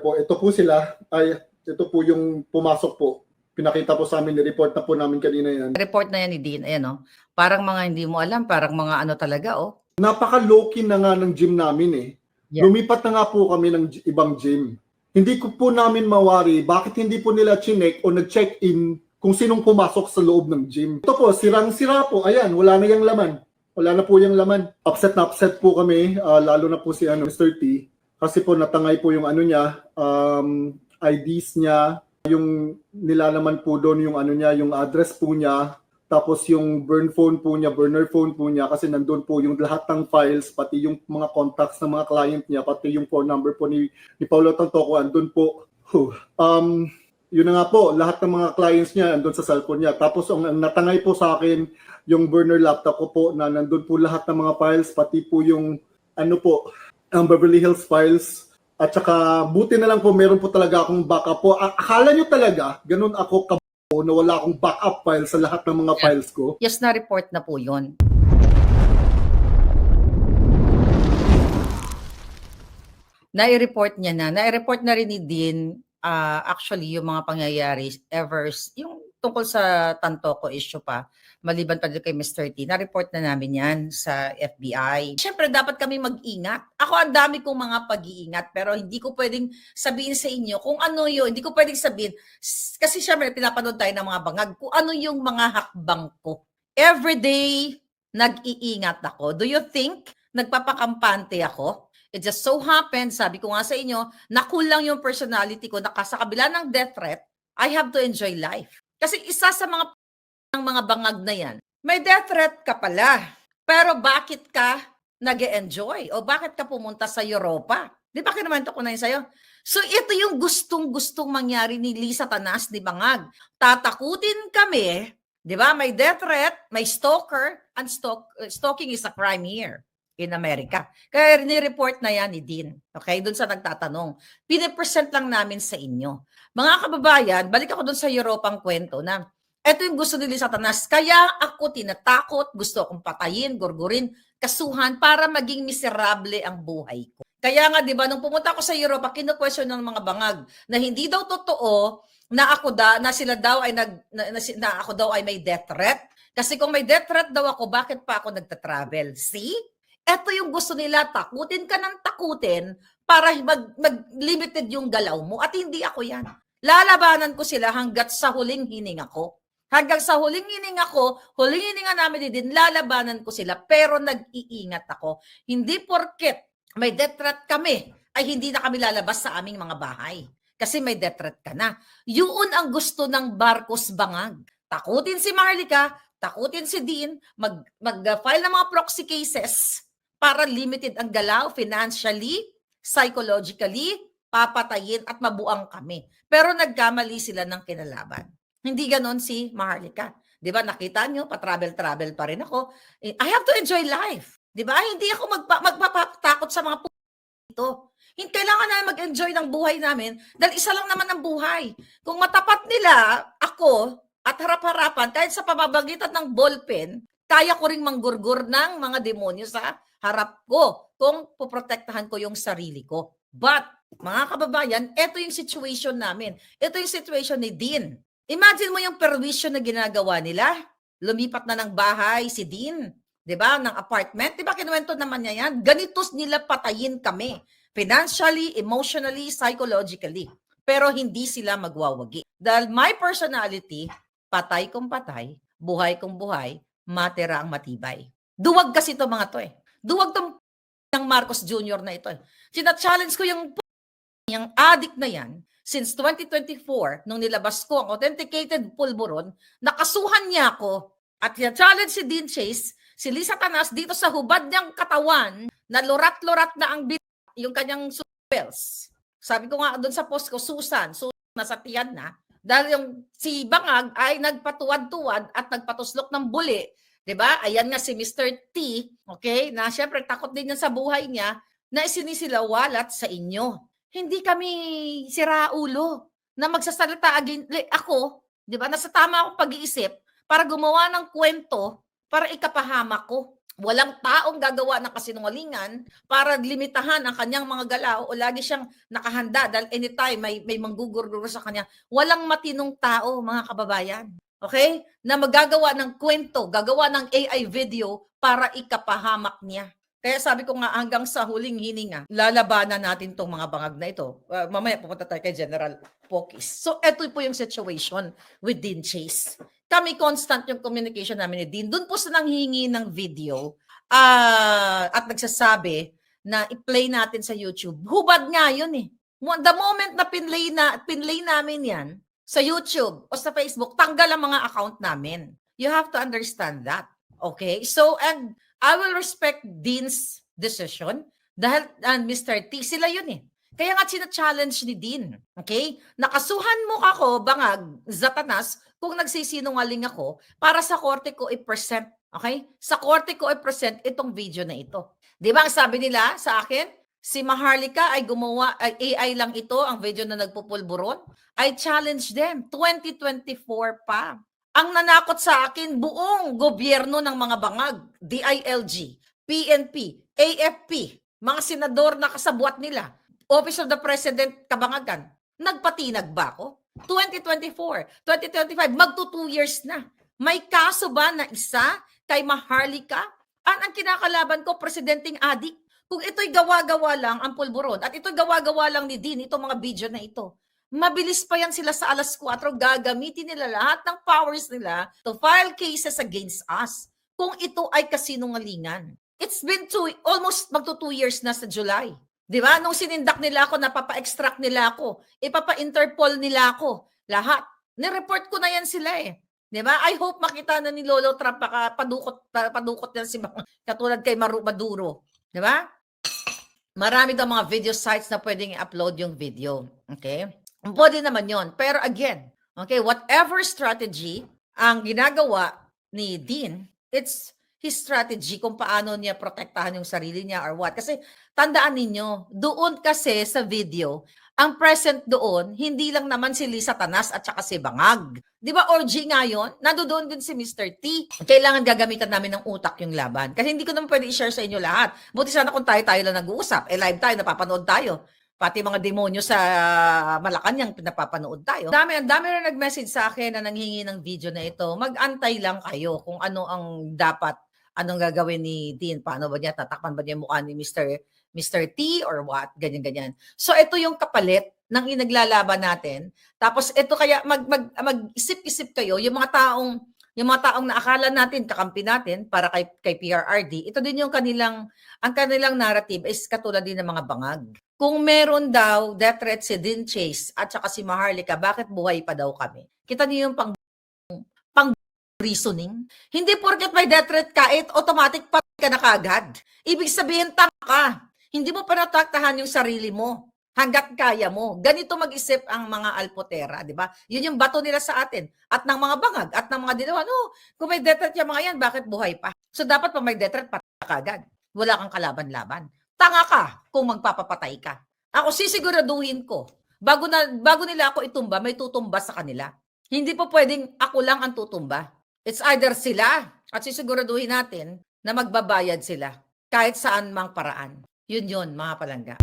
Po, ito po sila, ito po yung pumasok po. Pinakita po sa amin, ni-report na po namin kanina yan. Report na yan ni Dean, ayan o. Parang mga hindi mo alam, parang mga ano talaga oh. Napaka-low-key na nga ng gym namin eh. Yeah. Lumipat na nga po kami ng ibang gym. Hindi ko po namin mawari bakit hindi po nila chinek o nag-check-in kung sinong pumasok sa loob ng gym. Ito po, sirang-sira po. Ayan, wala na yung laman. Wala na po yung laman. Upset na upset po kami, lalo na po si Mr. T. Kasi po natangay po yung ano niya, IDs niya, yung nilalaman po doon yung ano niya, yung address po niya, tapos yung burner phone po niya kasi nandun po yung lahat ng files, pati yung mga contacts ng mga client niya, pati yung phone number po ni Paulo Tantoco, andun po. Yun na nga po, lahat ng mga clients niya andun sa cellphone niya. Tapos ang natangay po sa akin, yung burner laptop ko po na nandun po lahat ng mga files, pati po yung ano po, ang Beverly Hills files. At saka buti na lang po meron po talaga akong backup po. Akala nyo talaga, ganun ako na wala akong backup file sa lahat ng mga files ko? Yes, na-report na po yun. Na-report niya na. Na-report na rin ni Dean actually yung mga pangyayari yung tungkol sa Tantoco issue pa, maliban pa din kay Mr. T, na-report na namin yan sa FBI. Siyempre, dapat kami mag-ingat. Ako, ang dami kong mga pag-iingat, pero hindi ko pwedeng sabihin sa inyo kung ano yun. Hindi ko pwedeng sabihin, kasi siyempre, pinapanood tayo ng mga bangag, kung ano yung mga hakbang ko. Everyday, nag-iingat ako. Do you think nagpapakampante ako? It just so happens, sabi ko nga sa inyo, nakulang yung personality ko, sa kabila ng death threat, I have to enjoy life. Kasi isa sa mga bangag na yan, may death threat ka pala. Pero bakit ka nag-enjoy? O bakit ka pumunta sa Europa? Di ba kinuwento ko na yun sa'yo? So ito yung gustong-gustong mangyari ni Lisa Tanas, ni Bangag. Tatakutin kami, di ba? May death threat, may stalker, and stalking is a crime here in America. Kaya ni-report na yan ni Dean. Okay? Doon sa nagtatanong. Pinipresent lang namin sa inyo. Mga kababayan, balik ako doon sa Europang kwento na ito yung gusto ni Lisa Tanas. Kaya ako tinatakot, gusto akong patayin, gurgurin, kasuhan para maging miserable ang buhay ko. Kaya nga, di ba, nung pumunta ako sa Europa, kino-question ng mga bangag na hindi daw totoo na sila daw ay na ako daw ay may death threat. Kasi kung may death threat daw ako, bakit pa ako nagta-travel? See? Ito yung gusto nila, takutin ka ng takutin para mag-limited yung galaw mo. At hindi ako yan. Lalabanan ko sila hanggat sa huling hininga ko. Hanggang sa huling hininga ko, huling hininga namin din, lalabanan ko sila. Pero nag-iingat ako. Hindi porket may death threat kami, ay hindi na kami lalabas sa aming mga bahay. Kasi may death threat ka na. Yun ang gusto ng Barcos Bangag. Takutin si Marlica, takutin si Dean, mag-file ng mga proxy cases para limited ang galaw financially, psychologically, papatayin at mabuang kami. Pero nagkamali sila ng kinalaban. Hindi ganon si Maharlika. Di ba, nakita nyo, pa-travel-travel pa rin ako. I have to enjoy life. Di ba? Hindi ako magpapatakot sa mga ito. Kailangan na mag-enjoy ng buhay namin dahil isa lang naman ang buhay. Kung matapat nila ako at harap-harapan, kahit sa pamamagitan ng ballpen, kaya ko ring manggurgur ng mga demonyo sa harap ko kung poprotektahan ko yung sarili ko. But, mga kababayan, ito yung situation namin. Ito yung situation ni Dean. Imagine mo yung perwisyo na ginagawa nila. Lumipat na ng bahay si Dean, 'di ba? Ng apartment. 'Di ba kinuwento naman niya yan? Ganitos nila patayin kami. Financially, emotionally, psychologically. Pero hindi sila magwawagi. Dahil my personality, patay kong patay, buhay kong buhay, matira ang matibay. Duwag kasi ito mga to eh. Duwag tong ng Marcos Jr. na ito eh. Sina-challenge ko yung addict na yan. Since 2024, nung nilabas ko ang authenticated pulburon, nakasuhan niya ako. At challenge si Dean Chase, si Lisa Tanas dito sa hubad niyang katawan na lurat-lurat na ang yung kanyang bells. Sabi ko nga doon sa post ko, Susan nasa tiyan na. Dahil yung si Bangag ay nagpatuwad-tuwad at nagpatuslok ng buli. 'Di ba? Ayan nga si Mr. T, okay? Na syempre takot din yan sa buhay niya na isinisilawalat sa inyo. Hindi kami siraulo na magsasalita ako, 'di ba? Nasa tama akong pag-iisip para gumawa ng kwento para ikapahamak ko. Walang taong gagawa ng kasinungalingan para limitahan ang kanyang mga galaw o lagi siyang nakahanda dahil anytime may manggugurguro sa kanya. Walang matinong tao, mga kababayan. Okay? Na magagawa ng kwento, gagawa ng AI video para ikapahamak niya. Kaya sabi ko nga hanggang sa huling hininga, lalabanan natin tong mga bangag na ito. Mamaya pupunta tayo kay General Pokis. So ito po yung situation with Dean Chase. Kami constant yung communication namin ni Dean. Doon po sa nanghingi ng video at nagsasabi na i-play natin sa YouTube. Hubad nga yun eh. The moment na pinlay namin yan sa YouTube o sa Facebook, tanggal ang mga account namin. You have to understand that. Okay? So, and I will respect Dean's decision dahil Mr. T, sila yun eh. Kaya nga sina-challenge ni Dean. Okay? Nakasuhan mo ako, bangag, Satanas, kung nagsisinungaling ako para sa korte ko i-present. Okay? Sa korte ko i-present itong video na ito. Di ba ang sabi nila sa akin? Si Maharlika ay gumawa, ay AI lang ito, ang video na nagpupulburon. I challenge them. 2024 pa. Ang nanakot sa akin, buong gobyerno ng mga bangag, DILG, PNP, AFP, mga senador na kasabwat nila, Office of the President kabangagan, nagpatinag ba ako? 2024, 2025, magto 2 years na. May kaso ba na isa kay Maharlika? Ang kinakalaban ko, presidenteng adik. Kung ito'y gawa-gawa lang ang pulburon at ito'y gawa-gawa lang ni Dean, itong mga video na ito, mabilis pa yan sila sa alas 4, gagamitin nila lahat ng powers nila to file cases against us kung ito ay kasinungalingan. It's been almost magto 2 years na sa July. Di ba? Nung sinindak nila ako, napapa-extract nila ako, ipapa-Interpol nila ako, lahat. Nireport ko na yan sila eh. Di ba? I hope makita na ni Lolo Trump padukot yan si katulad kay Maduro. Di ba? Marami daw mga video sites na pwedeng i-upload yung video. Okay? Pwede naman yon. Pero again, okay, whatever strategy ang ginagawa ni Dean, it's his strategy kung paano niya protektahan yung sarili niya or what. Kasi tandaan ninyo, doon kasi sa video, ang present doon, hindi lang naman si Lisa Tanas at saka si Bangag. Di ba, orgy nga yun? Nandoon din si Mr. T. Kailangan gagamitan namin ng utak yung laban. Kasi hindi ko naman pwede i-share sa inyo lahat. Buti sana kung tayo lang nag-uusap. Live tayo, napapanood tayo. Pati mga demonyo sa Malacanang pinapapanood tayo. Ang dami rin nag-message sa akin na nanghingi ng video na ito. Mag-antay lang kayo kung ano ang dapat, anong gagawin ni Dean. Paano ba niya, tatakpan ba niya mukha ni Mr. T or what? Ganyan-ganyan. So ito yung kapalit ng inaglalaban natin. Tapos ito kaya mag-isip-isip kayo yung mga taong naakala natin kakampi natin para kay PRRD. Ito din yung ang kanilang narrative is katulad din ng mga bangag. Kung meron daw death threat si Dean Chase at saka si Maharlika, bakit buhay pa daw kami? Kita niyo yung pang reasoning. Hindi porket may death threat ka, automatic pa ka na kagad. Ibig sabihin, tanga ka. Hindi mo panataktahan yung sarili mo hanggat kaya mo. Ganito mag-isip ang mga alpotera, di ba? Yun yung bato nila sa atin. At ng mga bangag, at ng mga dilawan. No, kung may death threat yung mga yan, bakit buhay pa? So dapat pa may death threat, patay ka agad. Wala kang kalaban-laban. Tanga ka kung magpapapatay ka. Ako sisiguraduhin ko, bago nila ako itumba, may tutumba sa kanila. Hindi po pwedeng ako lang ang tutumba. It's either sila at sisiguraduhin natin na magbabayad sila kahit saan mang paraan. Yun, mga palangga.